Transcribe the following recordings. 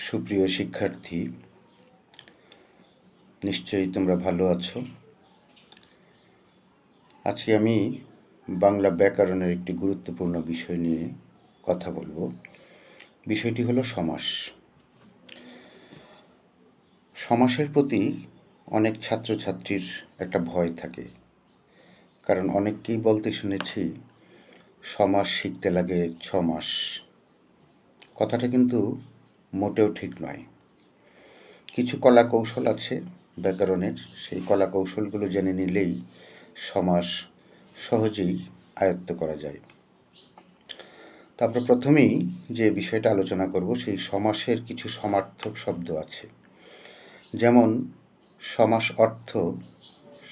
সুপ্রিয় শিক্ষার্থী, নিশ্চয়ই তোমরা ভালো আছো। আজকে আমি বাংলা ব্যাকরণের একটি গুরুত্বপূর্ণ বিষয় নিয়ে কথা বলবো। বিষয়টি হলো সমাস। সমাসের প্রতি অনেক ছাত্রছাত্রীর একটা ভয় থাকে, কারণ অনেককেই বলতে শুনেছি সমাস শিখতে লাগে 6 মাস। কথাটা কিন্তু মোটেও ঠিক নয়। কিছু কলা কৌশল আছে ব্যাকরণের, সেই কলা কৌশলগুলো জেনে নিলেই সমাস সহজেই আয়ত্ত করা যায়। তারপর প্রথমেই যে বিষয়টা আলোচনা করব, সেই সমাসের কিছু সমার্থক শব্দ আছে। যেমন সমাস অর্থ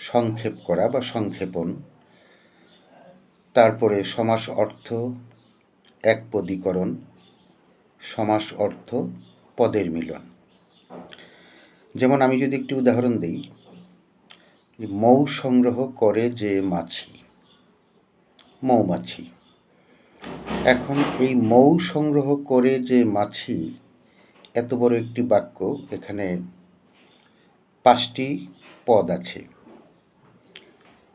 সংক্ষেপ করা বা সংক্ষেপণ, তারপরে সমাস অর্থ একপদীকরণ, সমাস অর্থ পদের মিলন। যেমন আমি যদি একটি উদাহরণ দিই, মৌ সংগ্রহ করে যে মাছি, মৌমাছি। এখন এই মৌ সংগ্রহ করে যে মাছি, এত বড় একটি বাক্য, এখানে 5টি পদ আছে।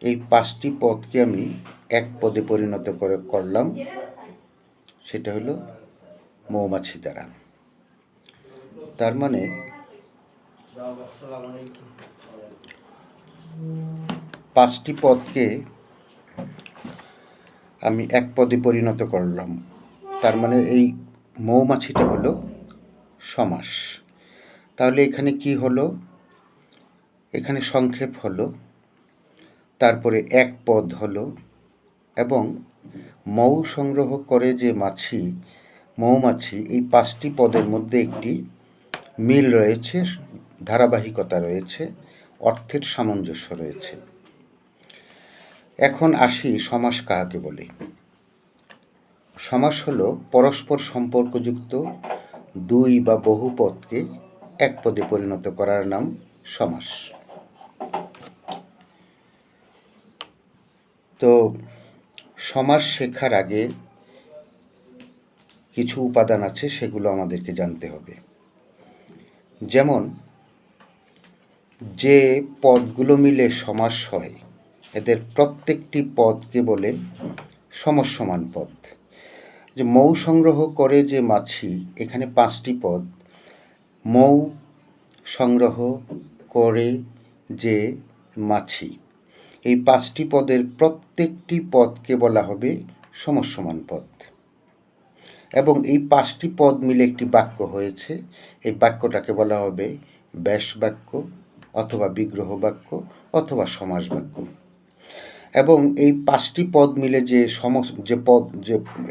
এই 5টি পদকে আমি এক পদে পরিণত করলাম, সেটা হলো মৌমাছি দ্বারা। তার মানে 5টি পদকে আমি এক পদে পরিণত করলাম, তার মানে এই মৌমাছিটা হলো সমাস। তাহলে এখানে কি হলো? এখানে সংক্ষেপ হলো, তারপরে এক পদ হলো, এবং মৌ সংগ্রহ করে যে মাছি, মৌমাছি, এই 5টি পদের মধ্যে একটি মিল রয়েছে, ধারাবাহিকতা রয়েছে, অর্থের সামঞ্জস্য রয়েছে। এখন আসি সমাস কাকে বলে। সমাস হলো পরস্পর সম্পর্কযুক্ত দুই বা বহু পদকে এক পদে পরিণত করার নাম সমাস। তো সমাস শেখার আগে কিছু উপাদান আছে, সেগুলো আমাদেরকে জানতে হবে। যেমন যে পদগুলো মিলে সমাস হয়, এদের প্রত্যেকটি পদকে বলে সমসমান পদ। যে মৌ সংগ্রহ করে যে মাছি, এখানে 5টি পদ। মৌ সংগ্রহ করে যে মাছি, এই 5টি পদের প্রত্যেকটি পদকে বলা হবে সমসমান পদ। এবং এই 5টি পদ মিলে একটি বাক্য হয়েছে, এই বাক্যটাকে বলা হবে ব্যাস বাক্য, অথবা বিগ্রহ বাক্য, অথবা সমাস বাক্য। এবং এই 5টি পদ মিলে যে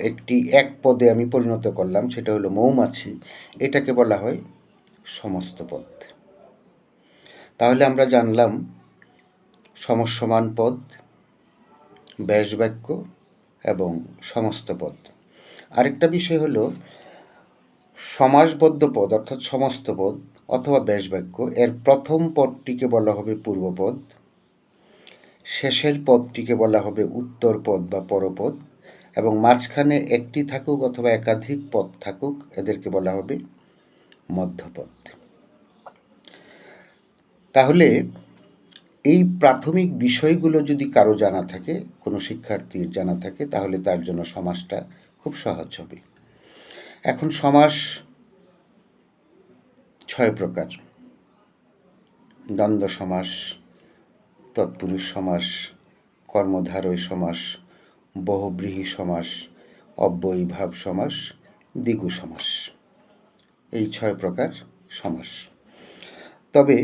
একটি এক পদে আমি পরিণত করলাম, সেটা হলো মৌমাছি, এটাকে বলা হয় সমস্ত পদ। তাহলে আমরা জানলাম সমসমান পদ, ব্যাস বাক্য এবং সমস্ত পদ। আরেকটা বিষয় হলো সমাসবদ্ধ পদ, অর্থাৎ সমস্ত পদ অথবা ব্যাস বাক্য, এর প্রথম পদটিকে বলা হবে পূর্বপদ, শেষের পদটিকে বলা হবে উত্তর পদ বা পরপদ, এবং মাঝখানে একটি থাকুক অথবা একাধিক পদ থাকুক, এদেরকে বলা হবে মধ্যপদ। তাহলে এই প্রাথমিক বিষয়গুলো যদি কারো জানা থাকে, কোনো শিক্ষার্থীর জানা থাকে, তাহলে তার জন্য সমাসটা খুব সহজ হবে। এখন সমাস 6 প্রকার: দ্বন্দ্ব সমাস, তৎপুরুষ সমাস, কর্মধারয় সমাস, বহুব্রীহি সমাস, অব্যয়ীভাব সমাস, দ্বিগু সমাস। এই 6 প্রকার সমাস। তবে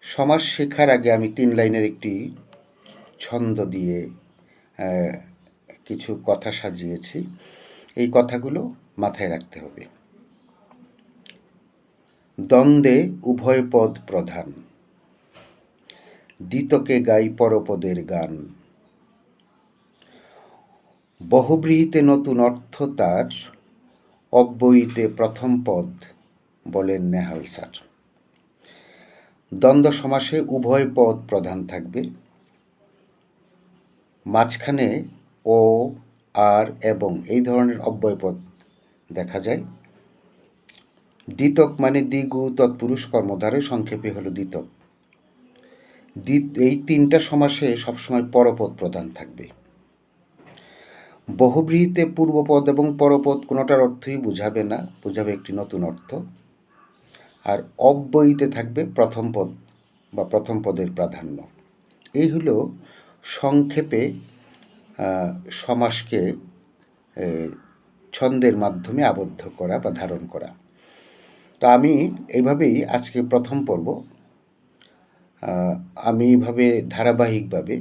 সমাস শেখার আগে আমি 3 লাইনের একটি ছন্দ দিয়ে কিছু কথা সাজিয়েছি, এই কথাগুলো মাথায় রাখতে হবে। দ্বন্দ্বে উভয় পদ প্রধান, দ্বিতকে গাই পরপদের গান, বহুব্রীহিতে নতুন অর্থ তার, অব্যয়ীতে প্রথম পদ বলেন নেহাল স্যার। দ্বন্দ্ব সমাসে উভয় পদ প্রধান থাকবে, মাঝখানে ও, আর এবং এই ধরনের অব্যয় পদ দেখা যায়। দ্বিতক মানে দ্বিগু তৎপুরুষ কর্মধারে, সংক্ষেপে হলো দ্বিতক। এই তিনটা সমাসে সবসময় পরপদ প্রধান থাকবে। বহুব্রীহিতে পূর্বপদ এবং পরপদ কোনোটার অর্থই বুঝাবে না, বুঝাবে একটি নতুন অর্থ। আর অব্যয়ীতে থাকবে প্রথম পদ বা প্রথম পদের প্রাধান্য। এই হলো সংক্ষেপে সমাসকে ছন্দের মাধ্যমে আবদ্ধ করা বা ধারণ করা। তো আমি এইভাবেই আজকে প্রথম পর্ব আমি এইভাবে ধারাবাহিকভাবে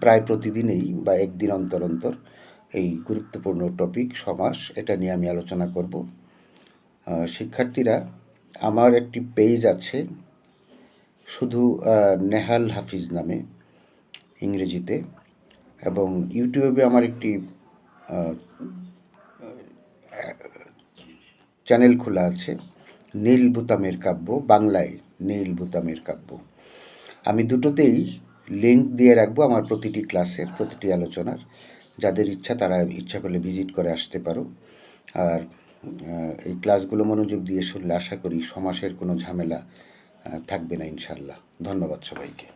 প্রায় প্রতিদিনেই বা একদিন অন্তর অন্তর এই গুরুত্বপূর্ণ টপিক সমাস এটা নিয়ে আমি আলোচনা করব। শিক্ষার্থীরা, আমার একটি পেজ আছে শুধু নেহাল হাফিজ নামে ইংরেজিতে, এবং ইউটিউবে আমার একটি চ্যানেল খোলা আছে, নীল বুতামের কাব্য, বাংলায় নীল বুতামের কাব্য। আমি দুটোতেই লিঙ্ক দিয়ে রাখবো আমার প্রতিটি ক্লাসের, প্রতিটি আলোচনার। যাদের ইচ্ছা তারা ইচ্ছা করলে ভিজিট করে আসতে পারো। আর এই ক্লাসগুলো মনোযোগ দিয়ে শুনলে আশা করি সমাসের কোনো ঝামেলা থাকবে না ইনশাল্লাহ। ধন্যবাদ সবাইকে।